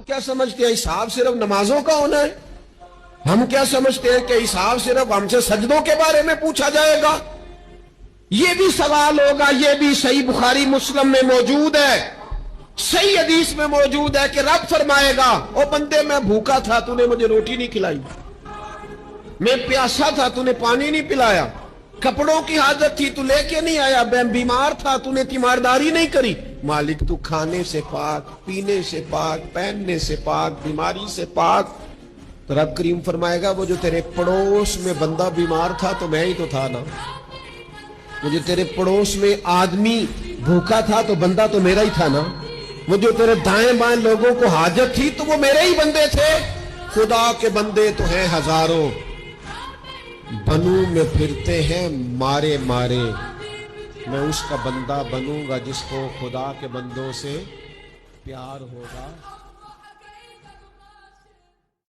کیا سمجھتے ہیں حساب صرف نمازوں کا ہونا ہے؟ ہم کیا سمجھتے ہیں کہ حساب صرف ہم سے سجدوں کے بارے میں پوچھا جائے گا؟ یہ بھی سوال ہوگا، یہ بھی صحیح بخاری مسلم میں موجود ہے، صحیح حدیث میں موجود ہے کہ رب فرمائے گا او بندے میں بھوکا تھا تو نے مجھے روٹی نہیں کھلائی، میں پیاسا تھا تو نے پانی نہیں پلایا، کپڑوں کی حاجت تھی تو لے کے نہیں آیا، میں بیمار تھا تو نے تیمارداری نہیں کری۔ مالک تو کھانے سے پاک، پینے سے پاک، پہننے سے پاک، بیماری سے پاک۔ تو رب کریم فرمائے گا وہ جو تیرے پڑوس میں بندہ بیمار تھا تو میں ہی تو تھا نا، وہ جو تیرے پڑوس میں آدمی بھوکا تھا تو بندہ تو میرا ہی تھا نا، وہ جو تیرے دائیں بائیں لوگوں کو حاجت تھی تو وہ میرے ہی بندے تھے۔ خدا کے بندے تو ہیں ہزاروں، بنوں میں پھرتے ہیں مارے مارے، میں اس کا بندہ بنوں گا جس کو خدا کے بندوں سے پیار ہوگا۔